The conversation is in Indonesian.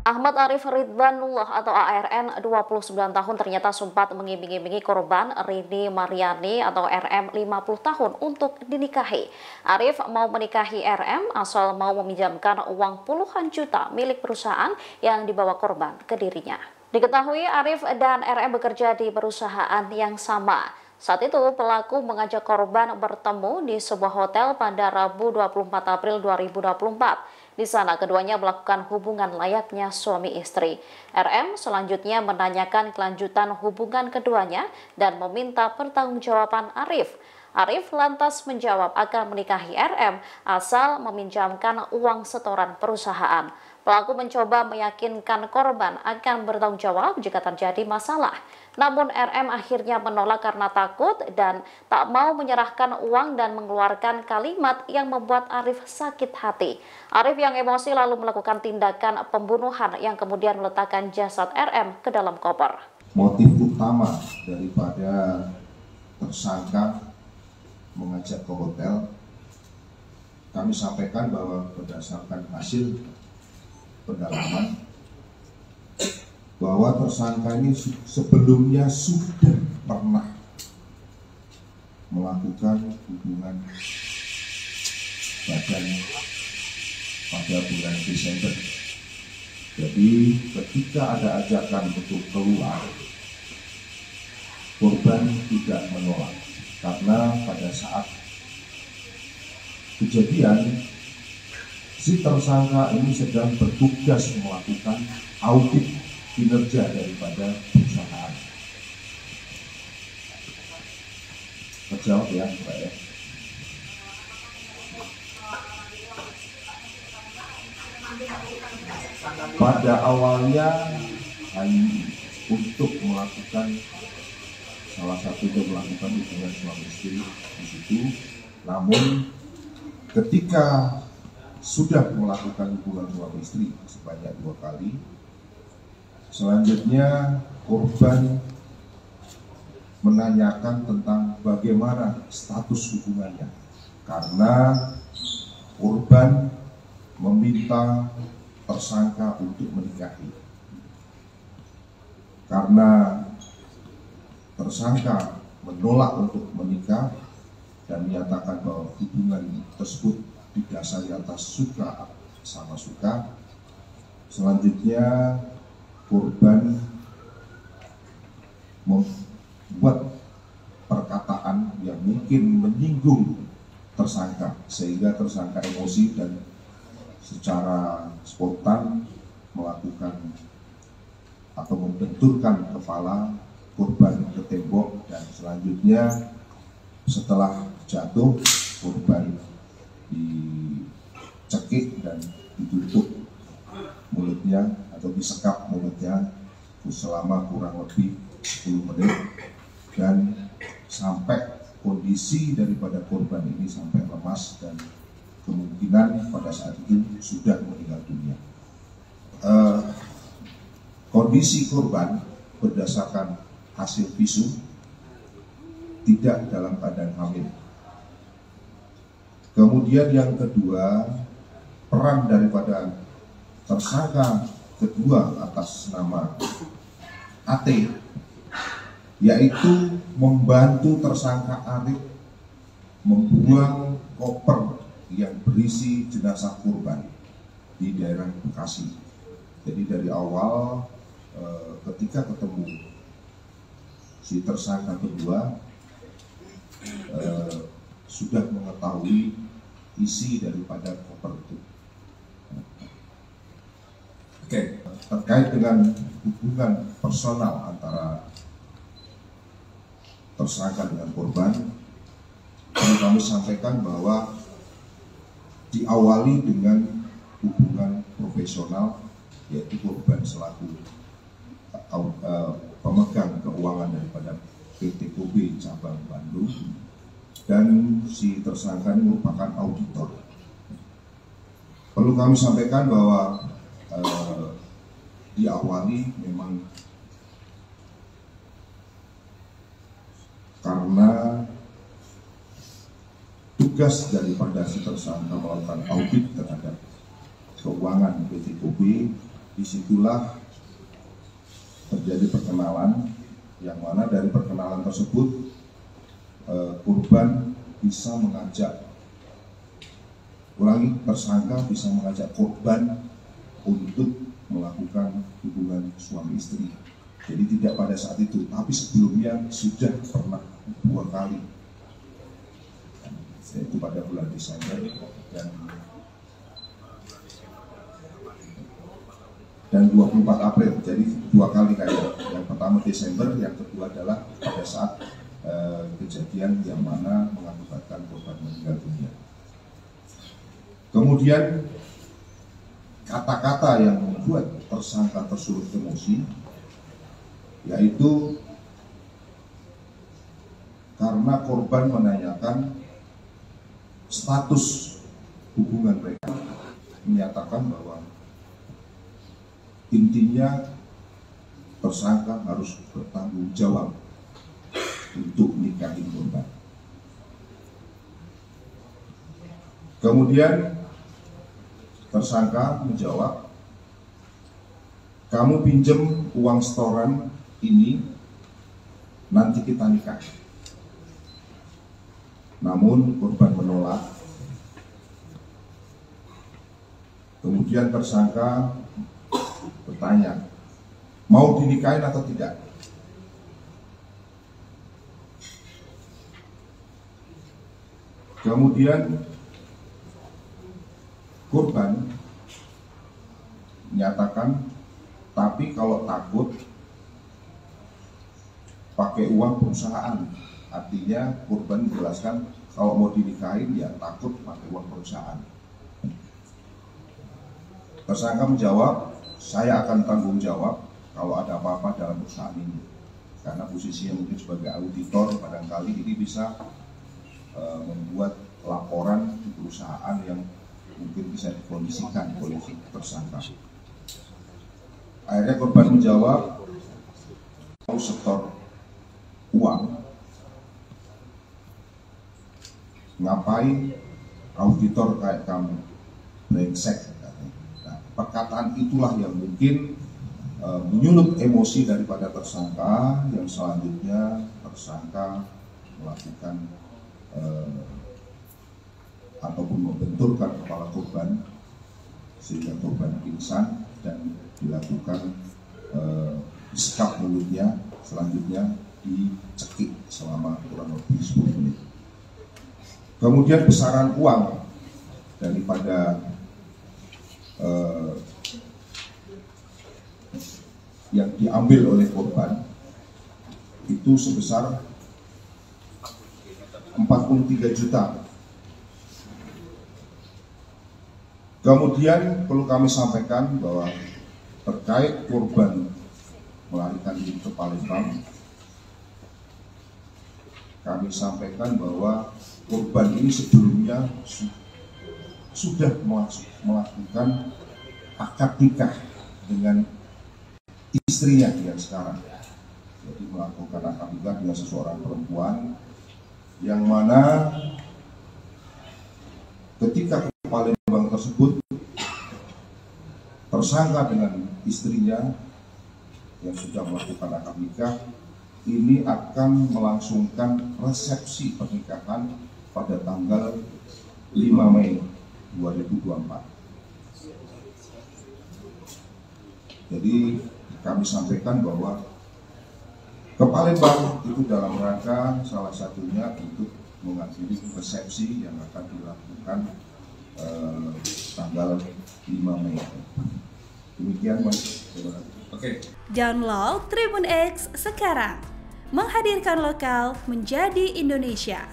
Ahmad Arif Ridwanullah atau ARN 29 tahun ternyata sempat mengiming-imingi korban Rini Mariani atau RM 50 tahun untuk dinikahi. Arif mau menikahi RM asal mau meminjamkan uang puluhan juta milik perusahaan yang dibawa korban ke dirinya. Diketahui Arif dan RM bekerja di perusahaan yang sama. Saat itu pelaku mengajak korban bertemu di sebuah hotel pada Rabu 24 April 2024. Di sana keduanya melakukan hubungan layaknya suami istri. RM selanjutnya menanyakan kelanjutan hubungan keduanya dan meminta pertanggungjawaban Arif. Arif lantas menjawab akan menikahi RM asal meminjamkan uang setoran perusahaan. Pelaku mencoba meyakinkan korban akan bertanggung jawab jika terjadi masalah. Namun RM akhirnya menolak karena takut dan tak mau menyerahkan uang dan mengeluarkan kalimat yang membuat Arif sakit hati. Arif yang emosi lalu melakukan tindakan pembunuhan yang kemudian meletakkan jasad RM ke dalam koper. Motif utama daripada tersangka mengajak ke hotel, kami sampaikan bahwa berdasarkan hasil pendalaman bahwa tersangka ini sebelumnya sudah pernah melakukan hubungan badan pada bulan Desember. Jadi ketika ada ajakan untuk keluar, korban tidak menolak karena pada saat kejadian si tersangka ini sedang bertugas melakukan audit kinerja daripada perusahaan. Terjawab ya, Pak ya. Pada awalnya hanya untuk melakukan salah satunya melakukan hubungan suami istri di situ, namun ketika sudah melakukan hubungan suami istri sebanyak 2 kali, selanjutnya korban menanyakan tentang bagaimana status hubungannya karena korban meminta tersangka untuk menikahi. Karena tersangka menolak untuk menikah dan menyatakan bahwa hubungan tersebut didasari atas suka sama suka. Selanjutnya korban membuat perkataan yang mungkin menyinggung tersangka sehingga tersangka emosi dan secara spontan melakukan atau membenturkan kepala korban ke tembok, dan selanjutnya setelah jatuh korban dicekik dan ditutup mulutnya atau disekap mulutnya selama kurang lebih 10 menit dan sampai kondisi daripada korban ini sampai lemas dan kemungkinan pada saat itu sudah meninggal dunia. Kondisi korban berdasarkan hasil visum tidak dalam keadaan hamil. Kemudian yang kedua, peran daripada tersangka kedua atas nama AT, yaitu membantu tersangka Arif membuang koper yang berisi jenazah korban di daerah Bekasi. Jadi dari awal ketika ketemu si tersangka kedua sudah mengetahui isi daripada koper itu. Oke, terkait dengan hubungan personal antara tersangka dengan korban, kami sampaikan bahwa diawali dengan hubungan profesional, yaitu korban selaku pemegang keuangan daripada PT Kobe cabang Bandung, dan si tersangka ini merupakan auditor. Perlu kami sampaikan bahwa diawali memang karena tugas daripada si tersangka melakukan audit terhadap keuangan PT Kobe disitulah terjadi perkenalan, yang mana dari perkenalan tersebut korban bisa mengajak, tersangka bisa mengajak korban untuk melakukan hubungan suami istri. Jadi tidak pada saat itu, tapi sebelumnya sudah pernah 2 kali, yaitu pada bulan Desember dan 24 April. Jadi 2 kali kayaknya. Yang pertama Desember, yang kedua adalah pada saat kejadian yang mana mengakibatkan korban meninggal dunia. Kemudian kata-kata yang membuat tersangka tersulut emosi, yaitu karena korban menanyakan status hubungan mereka, menyatakan bahwa intinya tersangka harus bertanggung jawab untuk nikahin korban. Kemudian tersangka menjawab, kamu pinjem uang setoran ini, nanti kita nikah. Namun korban menolak. Kemudian tersangka bertanya, mau dinikahin atau tidak? Kemudian korban menyatakan, tapi kalau takut pakai uang perusahaan. Artinya korban menjelaskan kalau mau dinikahin ya takut pakai uang perusahaan. Tersangka menjawab, saya akan tanggung jawab kalau ada apa-apa dalam perusahaan ini. Karena posisinya mungkin sebagai auditor, barangkali ini bisa membuat laporan di perusahaan yang mungkin bisa dikondisikan oleh tersangka. Akhirnya korban menjawab, mau setor uang, ngapain auditor kayak kamu, brengsek. Nah, perkataan itulah yang mungkin menyulut emosi daripada tersangka, yang selanjutnya tersangka melakukan ataupun membenturkan kepala korban sehingga korban pingsan dan dilakukan disekap mulutnya, selanjutnya dicekik selama kurang lebih 10 menit. Kemudian besaran uang daripada yang diambil oleh korban itu sebesar 43 juta. Kemudian perlu kami sampaikan bahwa terkait korban melarikan diri ke Palembang, kami sampaikan bahwa korban ini sebelumnya sudah melakukan akad nikah dengan istrinya yang sekarang. Jadi melakukan akad nikah dengan seseorang perempuan yang mana ketika ke Palembang tersebut tersangka dengan istrinya yang sudah melakukan akad nikah ini akan melangsungkan resepsi pernikahan pada tanggal 5 Mei 2024. Jadi kami sampaikan bahwa ke Palembang itu dalam rangka salah satunya untuk menghadiri resepsi yang akan dilakukan tanggal 5 Mei. Demikian Mas. Oke. Download Tribun X sekarang. Menghadirkan lokal menjadi Indonesia.